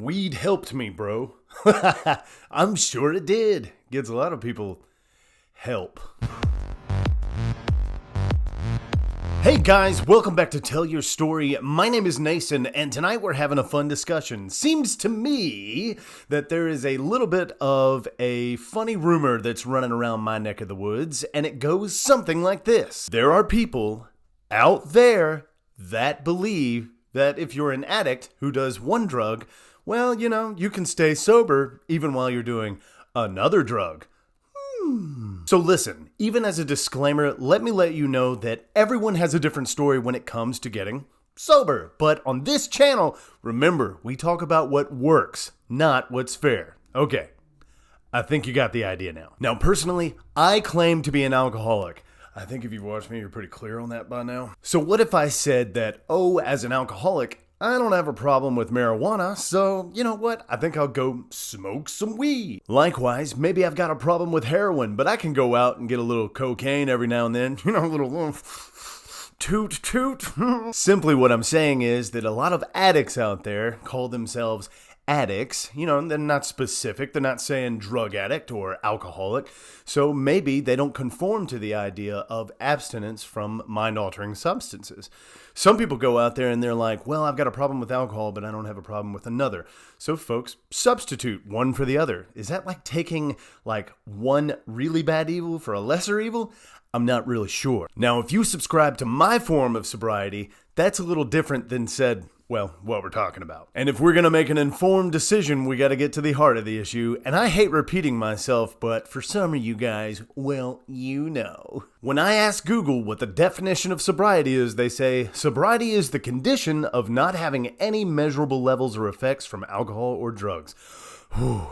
Weed helped me, bro. I'm sure it did. Gets a lot of people help. Hey guys, welcome back to Tell Your Story. My name is Nason, and tonight we're having a fun discussion. Seems to me that there is a little bit of a funny rumor that's running around my neck of the woods, and it goes something like this. There are people out there that believe that if you're an addict who does one drug, well, you can stay sober even while you're doing another drug. So listen, even as a disclaimer, let me let you know that everyone has a different story when it comes to getting sober. But on this channel, remember, we talk about what works, not what's fair. Okay, I think you got the idea now. Now, personally, I claim to be an alcoholic. I think if you've watched me, you're pretty clear on that by now. So what if I said that, as an alcoholic, I don't have a problem with marijuana, so you know what? I think I'll go smoke some weed. Likewise, maybe I've got a problem with heroin, but I can go out and get a little cocaine every now and then. A little toot toot. Simply what I'm saying is that a lot of addicts out there call themselves addicts. They're not specific. They're not saying drug addict or alcoholic. So maybe they don't conform to the idea of abstinence from mind-altering substances. Some people go out there and they're like, well, I've got a problem with alcohol, but I don't have a problem with another. So folks, substitute one for the other. Is that like taking one really bad evil for a lesser evil? I'm not really sure. Now, if you subscribe to my form of sobriety, that's a little different than what we're talking about. And if we're going to make an informed decision, we got to get to the heart of the issue. And I hate repeating myself, but for some of you guys, well, you know. When I ask Google what the definition of sobriety is, they say, sobriety is the condition of not having any measurable levels or effects from alcohol or drugs. Whew.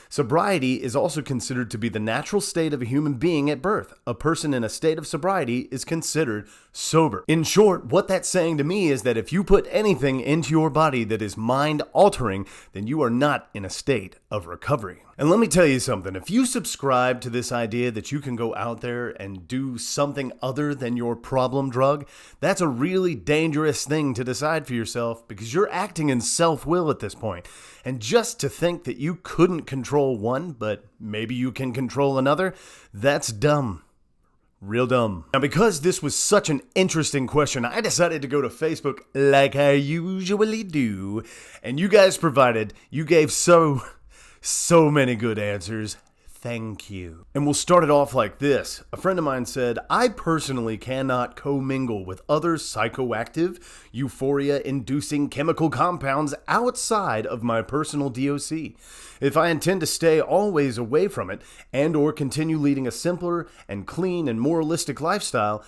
Sobriety is also considered to be the natural state of a human being at birth. A person in a state of sobriety is considered sober. In short, what that's saying to me is that if you put anything into your body that is mind-altering, then you are not in a state of recovery. And let me tell you something, if you subscribe to this idea that you can go out there and do something other than your problem drug, that's a really dangerous thing to decide for yourself because you're acting in self-will at this point. And just to think that you couldn't control one, but maybe you can control another, that's dumb. Real dumb. Now, because this was such an interesting question, I decided to go to Facebook like I usually do. And you guys gave so many good answers. Thank you. And we'll start it off like this. A friend of mine said, I personally cannot commingle with other psychoactive, euphoria-inducing chemical compounds outside of my personal DOC. If I intend to stay always away from it and or continue leading a simpler and clean and moralistic lifestyle,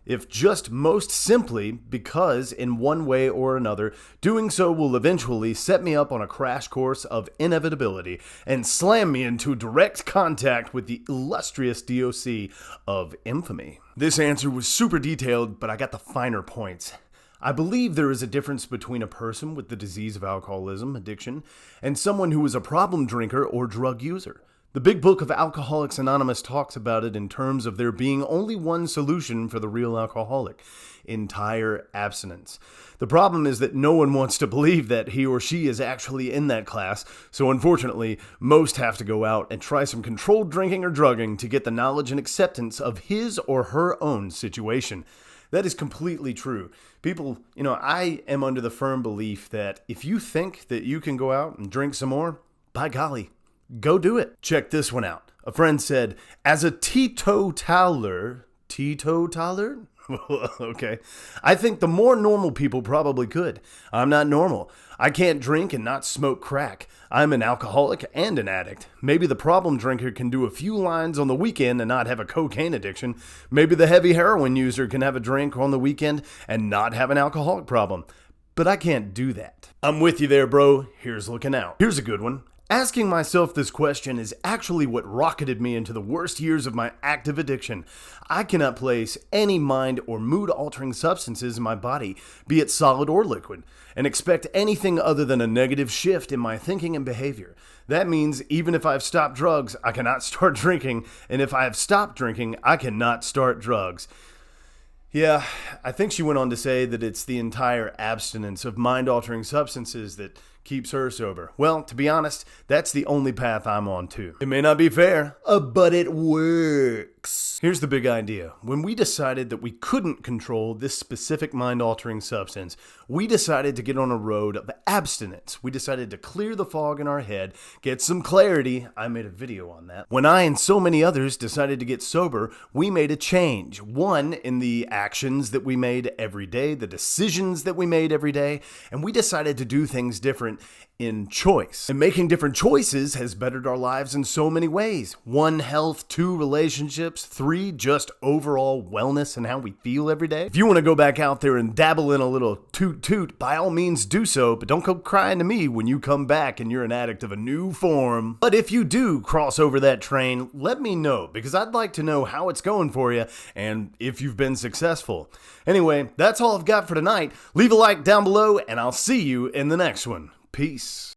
if just most simply because in one way or another, doing so will eventually set me up on a crash course of inevitability and slam me into direct contact with the illustrious DOC of infamy. This answer was super detailed, but I got the finer points. I believe there is a difference between a person with the disease of alcoholism, addiction, and someone who is a problem drinker or drug user. The big book of Alcoholics Anonymous talks about it in terms of there being only one solution for the real alcoholic: entire abstinence. The problem is that no one wants to believe that he or she is actually in that class, so unfortunately, most have to go out and try some controlled drinking or drugging to get the knowledge and acceptance of his or her own situation. That is completely true. People, I am under the firm belief that if you think that you can go out and drink some more, by golly, go do it. Check this one out. A friend said, as a teetotaler? Okay. I think the more normal people probably could. I'm not normal. I can't drink and not smoke crack. I'm an alcoholic and an addict. Maybe the problem drinker can do a few lines on the weekend and not have a cocaine addiction. Maybe the heavy heroin user can have a drink on the weekend and not have an alcoholic problem. But I can't do that. I'm with you there, bro. Here's looking out. Here's a good one. Asking myself this question is actually what rocketed me into the worst years of my active addiction. I cannot place any mind or mood-altering substances in my body, be it solid or liquid, and expect anything other than a negative shift in my thinking and behavior. That means even if I've stopped drugs, I cannot start drinking, and if I have stopped drinking, I cannot start drugs. Yeah, I think she went on to say that it's the entire abstinence of mind-altering substances that keeps her sober. Well, to be honest, that's the only path I'm on too. It may not be fair, but it works. Here's the big idea. When we decided that we couldn't control this specific mind-altering substance, we decided to get on a road of abstinence. We decided to clear the fog in our head, get some clarity. I made a video on that. When I and so many others decided to get sober, we made a change. One, in the actions that we made every day, the decisions that we made every day, and we decided to do things different in choice. And making different choices has bettered our lives in so many ways. 1, health. 2, relationships. 3, just overall wellness and how we feel every day. If you want to go back out there and dabble in a little toot, by all means do so, but don't go crying to me when you come back and you're an addict of a new form. But if you do cross over that train, let me know, because I'd like to know how it's going for you and if you've been successful. Anyway, that's all I've got for tonight. Leave a like down below and I'll see you in the next one. Peace.